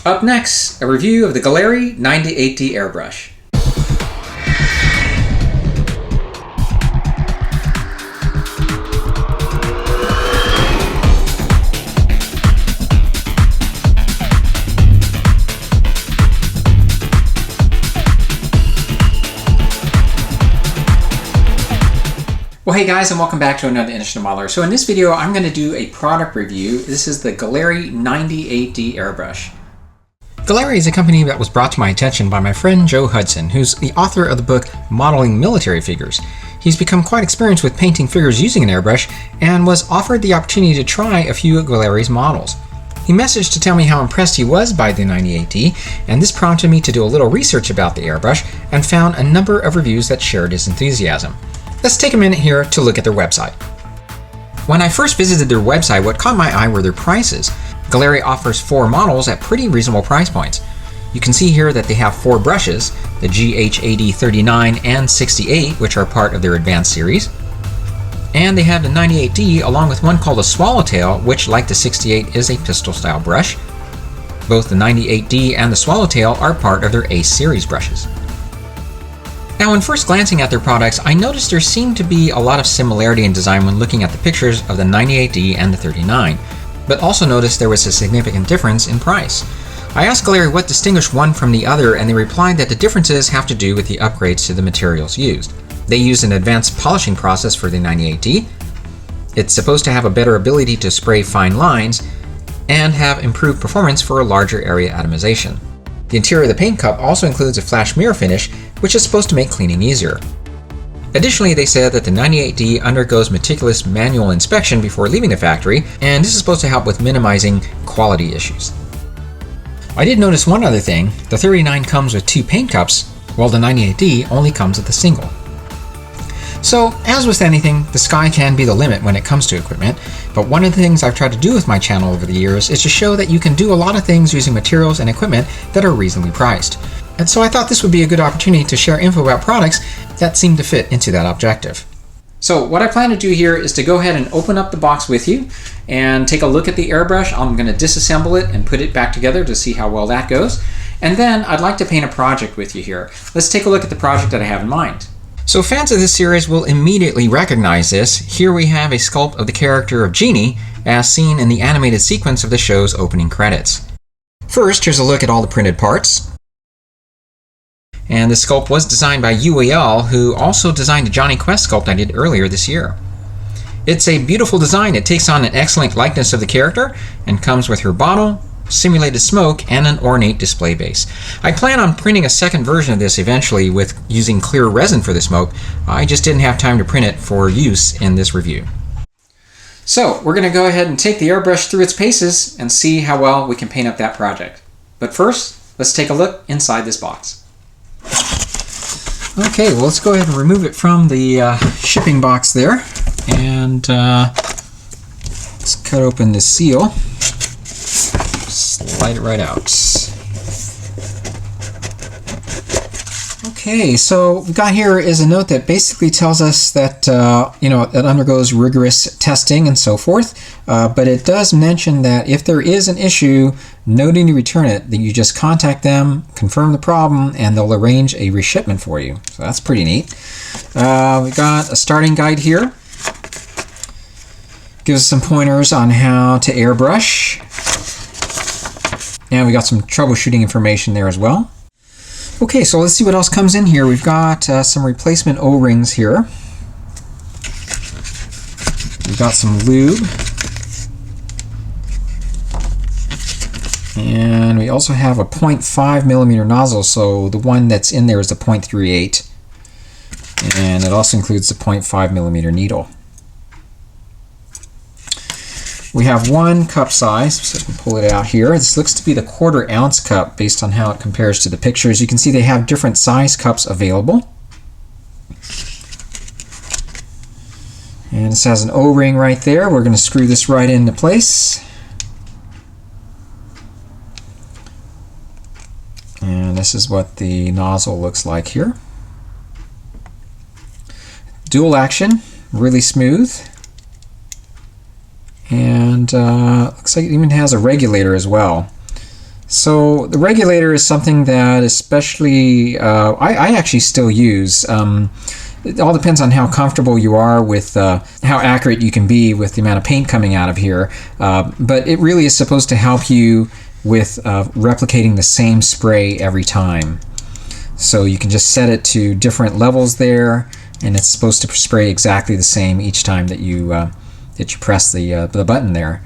Up next, a review of the Gaahleri 98D Airbrush. Well, hey guys, and welcome back to another Edition of Modeler. So in this video, I'm going to do a product review. This is the Gaahleri 98D Airbrush. Gaahleri is a company that was brought to my attention by my friend Joe Hudson, who's the author of the book Modeling Military Figures. He's become quite experienced with painting figures using an airbrush and was offered the opportunity to try a few of Gaahlerie's models. He messaged to tell me how impressed he was by the 98D, and this prompted me to do a little research about the airbrush and found a number of reviews that shared his enthusiasm. Let's take a minute here to look at their website. When I first visited their website, what caught my eye were their prices. Gaahleri offers 4 models at pretty reasonable price points. You can see here that they have 4 brushes, the GH80 39 and 68, which are part of their advanced series. And they have the 98D along with one called a Swallowtail, which, like the 68, is a pistol style brush. Both the 98D and the Swallowtail are part of their Ace series brushes. Now, when first glancing at their products, I noticed there seemed to be a lot of similarity in design when looking at the pictures of the 98D and the 39, but also noticed there was a significant difference in price. I asked Gaahleri what distinguished one from the other, and they replied that the differences have to do with the upgrades to the materials used. They use an advanced polishing process for the 98D. It's supposed to have a better ability to spray fine lines and have improved performance for a larger area atomization. The interior of the paint cup also includes a flash mirror finish, which is supposed to make cleaning easier. Additionally, they said that the 98D undergoes meticulous manual inspection before leaving the factory, and this is supposed to help with minimizing quality issues. I did notice one other thing. The 39 comes with 2 paint cups, while the 98D only comes with a single. So, as with anything, the sky can be the limit when it comes to equipment, but one of the things I've tried to do with my channel over the years is to show that you can do a lot of things using materials and equipment that are reasonably priced. And so I thought this would be a good opportunity to share info about products that seem to fit into that objective. So what I plan to do here is to go ahead and open up the box with you and take a look at the airbrush. I'm going to disassemble it and put it back together to see how well that goes. And then I'd like to paint a project with you here. Let's take a look at the project that I have in mind. So fans of this series will immediately recognize this. Here we have a sculpt of the character of Jeannie, as seen in the animated sequence of the show's opening credits. First, here's a look at all the printed parts. And the sculpt was designed by UAL, who also designed the Johnny Quest sculpt I did earlier this year. It's a beautiful design. It takes on an excellent likeness of the character and comes with her bottle, simulated smoke, and an ornate display base. I plan on printing a second version of this eventually with using clear resin for the smoke. I just didn't have time to print it for use in this review. So we're going to go ahead and take the airbrush through its paces and see how well we can paint up that project. But first, let's take a look inside this box. Okay, well, let's go ahead and remove it from the shipping box there, and let's cut open the seal. Slide it right out. Okay, so what we've got here is a note that basically tells us that it undergoes rigorous testing and so forth, but it does mention that if there is an issue, no need to return it, that you just contact them, confirm the problem, and they'll arrange a reshipment for you. So that's pretty neat. We've got a starting guide here. Gives us some pointers on how to airbrush. And we got some troubleshooting information there as well. Okay, so let's see what else comes in here. We've got some replacement O-rings here. We've got some lube. And we also have a 0.5 millimeter nozzle, so the one that's in there is the 0.38. And it also includes the 0.5 millimeter needle. We have one cup size, so I can pull it out here. This looks to be the 1/4 ounce cup based on how it compares to the pictures. You can see they have different size cups available. And this has an O-ring right there. We're going to screw this right into place. And this is what the nozzle looks like here. Dual action, really smooth. And looks like it even has a regulator as well. So the regulator is something that especially I actually still use. It all depends on how comfortable you are with how accurate you can be with the amount of paint coming out of here. But it really is supposed to help you with replicating the same spray every time. So you can just set it to different levels there, and it's supposed to spray exactly the same each time that you press the button there.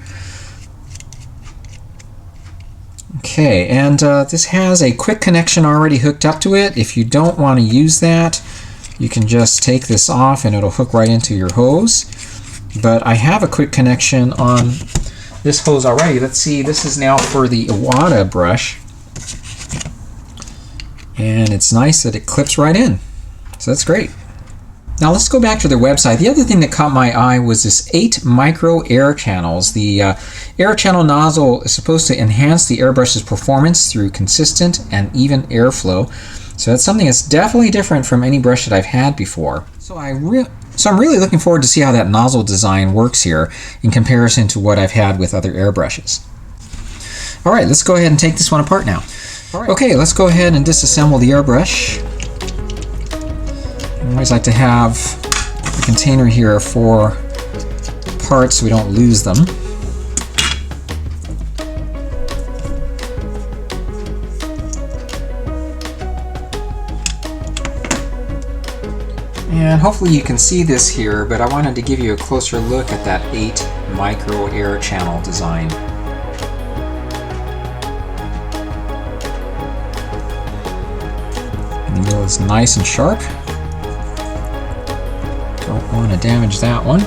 Okay, and this has a quick connection already hooked up to it. If you don't want to use that, you can just take this off and it'll hook right into your hose. But I have a quick connection on this hose already. Let's see, this is now for the Iwata brush. And it's nice that it clips right in. So that's great. Now let's go back to their website. The other thing that caught my eye was this 8 micro air channels. The air channel nozzle is supposed to enhance the airbrush's performance through consistent and even airflow. So that's something that's definitely different from any brush that I've had before. So I'm really looking forward to see how that nozzle design works here in comparison to what I've had with other airbrushes. All right, let's go ahead and take this one apart now. All right. Okay, let's go ahead and disassemble the airbrush. I always like to have a container here for parts so we don't lose them. And hopefully you can see this here, but I wanted to give you a closer look at that 8 micro air channel design. And the needle is nice and sharp. Don't want to damage that one.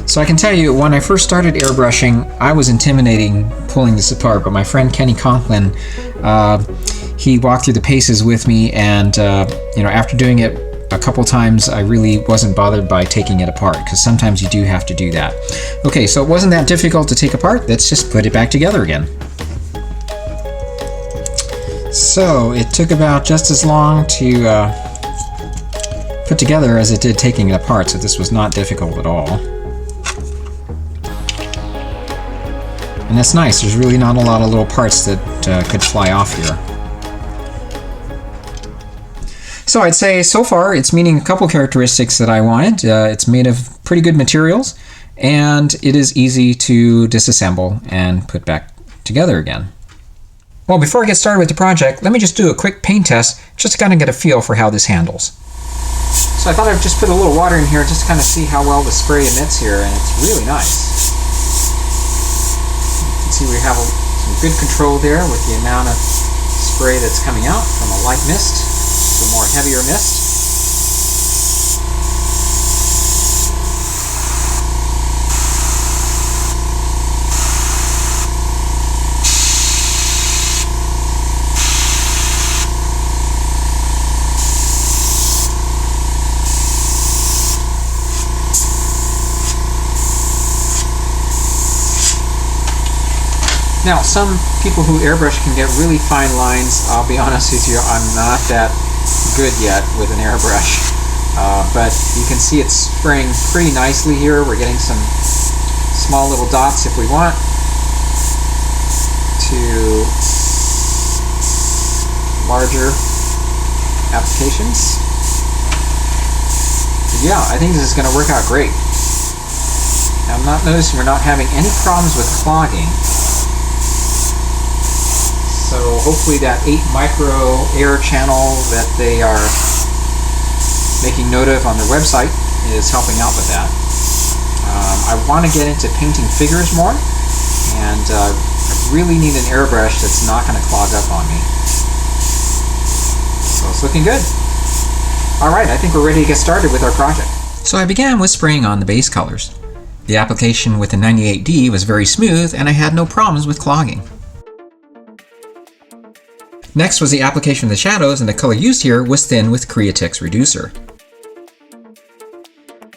So I can tell you, when I first started airbrushing, I was intimidating pulling this apart, but my friend Kenny Conklin, he walked through the paces with me, and after doing it a couple times, I really wasn't bothered by taking it apart, because sometimes you do have to do that. Okay, so it wasn't that difficult to take apart. Let's just put it back together again. So it took about just as long to put together as it did taking it apart, so this was not difficult at all. And that's nice, there's really not a lot of little parts that could fly off here. So I'd say so far it's meeting a couple characteristics that I wanted. It's made of pretty good materials, and it is easy to disassemble and put back together again. Well, before I get started with the project, let me just do a quick paint test just to kind of get a feel for how this handles. So I thought I'd just put a little water in here just to kind of see how well the spray emits here, and it's really nice. See, we have some good control there with the amount of spray that's coming out from a light mist to a more heavier mist. Now, some people who airbrush can get really fine lines. I'll be honest with you, I'm not that good yet with an airbrush. But you can see it's spraying pretty nicely here. We're getting some small little dots if we want to larger applications. But yeah, I think this is going to work out great. Now, I'm not noticing we're not having any problems with clogging. So hopefully that 8 micro air channel that they are making note of on their website is helping out with that. I want to get into painting figures more, and I really need an airbrush that's not going to clog up on me. So it's looking good. Alright, I think we're ready to get started with our project. So I began with spraying on the base colors. The application with the 98D was very smooth, and I had no problems with clogging. Next was the application of the shadows, and the color used here was thin with Creatix Reducer.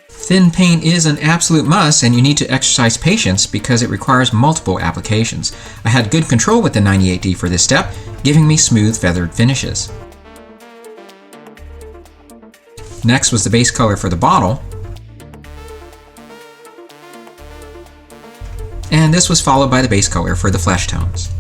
Thin paint is an absolute must, and you need to exercise patience because it requires multiple applications. I had good control with the 98D for this step, giving me smooth feathered finishes. Next was the base color for the bottle. And this was followed by the base color for the flesh tones.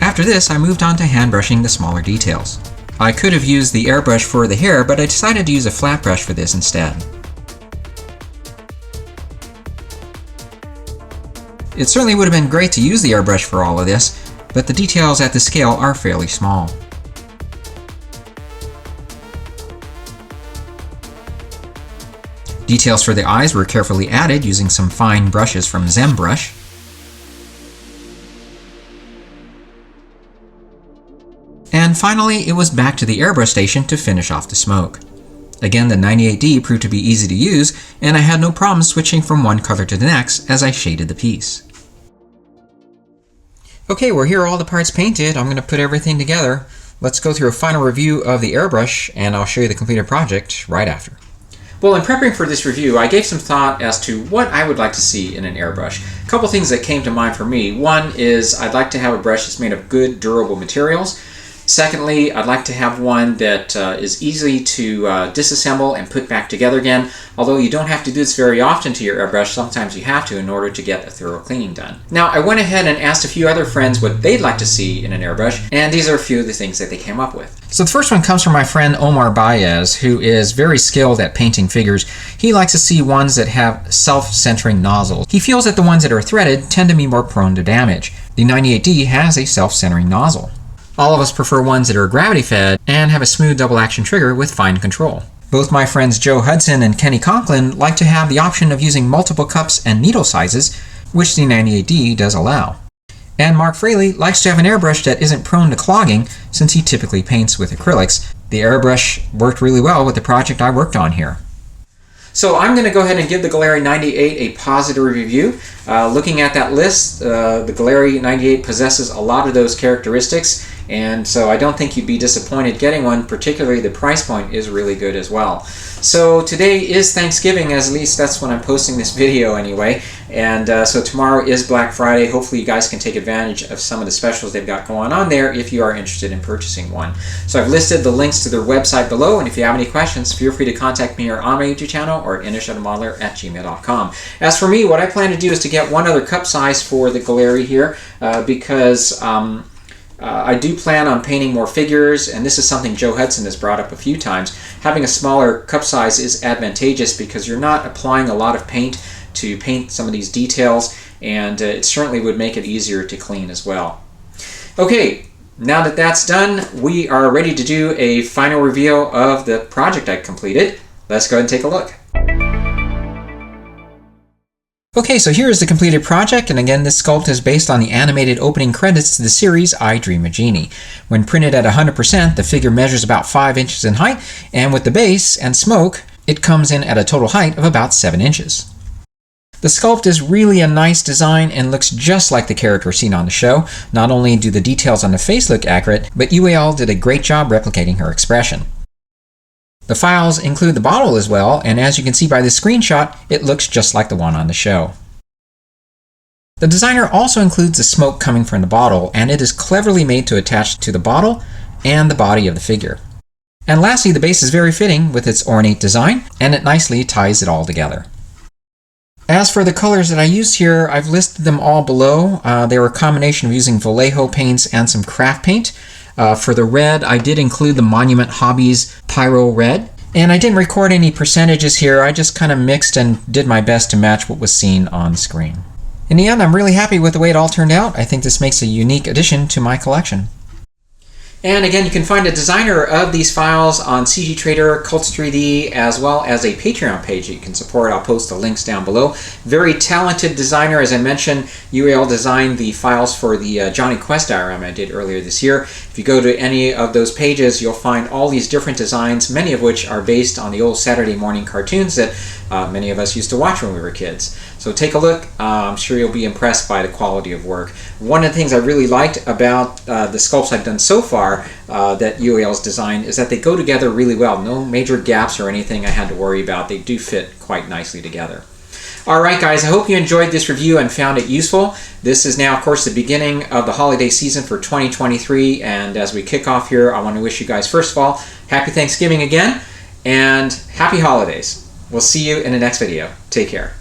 After this, I moved on to hand brushing the smaller details. I could have used the airbrush for the hair, but I decided to use a flat brush for this instead. It certainly would have been great to use the airbrush for all of this, but the details at the scale are fairly small. Details for the eyes were carefully added using some fine brushes from ZenBrush. And finally, it was back to the airbrush station to finish off the smoke. Again, the 98D proved to be easy to use, and I had no problem switching from one color to the next as I shaded the piece. Okay, well, here are all the parts painted. I'm going to put everything together. Let's go through a final review of the airbrush, and I'll show you the completed project right after. Well, in preparing for this review, I gave some thought as to what I would like to see in an airbrush. A couple things that came to mind for me. One is I'd like to have a brush that's made of good, durable materials. Secondly, I'd like to have one that is easy to disassemble and put back together again. Although you don't have to do this very often to your airbrush, sometimes you have to in order to get a thorough cleaning done. Now, I went ahead and asked a few other friends what they'd like to see in an airbrush, and these are a few of the things that they came up with. So the first one comes from my friend Omar Baez, who is very skilled at painting figures. He likes to see ones that have self-centering nozzles. He feels that the ones that are threaded tend to be more prone to damage. The 98D has a self-centering nozzle. All of us prefer ones that are gravity-fed and have a smooth double-action trigger with fine control. Both my friends Joe Hudson and Kenny Conklin like to have the option of using multiple cups and needle sizes, which the 98D does allow. And Mark Fraley likes to have an airbrush that isn't prone to clogging since he typically paints with acrylics. The airbrush worked really well with the project I worked on here. So I'm going to go ahead and give the Gaahleri 98 a positive review. Looking at that list, the Gaahleri 98 possesses a lot of those characteristics, and so I don't think you'd be disappointed getting one, particularly the price point is really good as well. So today is Thanksgiving, at least that's when I'm posting this video anyway, and so tomorrow is Black Friday. Hopefully you guys can take advantage of some of the specials they've got going on there if you are interested in purchasing one. So I've listed the links to their website below, and if you have any questions, feel free to contact me or on my YouTube channel or at inishadmodeler@gmail.com. As for me, what I plan to do is to get one other cup size for the Gaahleri here because I do plan on painting more figures, and this is something Joe Hudson has brought up a few times. Having a smaller cup size is advantageous because you're not applying a lot of paint to paint some of these details, and it certainly would make it easier to clean as well. Okay, now that that's done, we are ready to do a final reveal of the project I completed. Let's go ahead and take a look. Okay, so here is the completed project, and again this sculpt is based on the animated opening credits to the series I Dream of Jeannie. When printed at 100%, the figure measures about 5 inches in height, and with the base and smoke, it comes in at a total height of about 7 inches. The sculpt is really a nice design and looks just like the character seen on the show. Not only do the details on the face look accurate, but UAL did a great job replicating her expression. The files include the bottle as well, and as you can see by this screenshot, it looks just like the one on the show. The designer also includes the smoke coming from the bottle, and it is cleverly made to attach to the bottle and the body of the figure. And lastly, the base is very fitting with its ornate design, and it nicely ties it all together. As for the colors that I used here, I've listed them all below. They were a combination of using Vallejo paints and some craft paint. For the red, I did include the Monument Hobbies Pyroll red. And I didn't record any percentages here. I just kind of mixed and did my best to match what was seen on screen. In the end, I'm really happy with the way it all turned out. I think this makes a unique addition to my collection. And again, you can find a designer of these files on CG Trader, Cults3D, as well as a Patreon page that you can support. I'll post the links down below. Very talented designer. As I mentioned, UAL designed the files for the Johnny Quest diorama I did earlier this year. If you go to any of those pages, you'll find all these different designs, many of which are based on the old Saturday morning cartoons that many of us used to watch when we were kids. So take a look. I'm sure you'll be impressed by the quality of work. One of the things I really liked about the sculpts I've done so far that UAL's designed is that they go together really well. No major gaps or anything I had to worry about. They do fit quite nicely together. All right, guys, I hope you enjoyed this review and found it useful. This is now, of course, the beginning of the holiday season for 2023. And as we kick off here, I want to wish you guys, first of all, happy Thanksgiving again and happy holidays. We'll see you in the next video. Take care.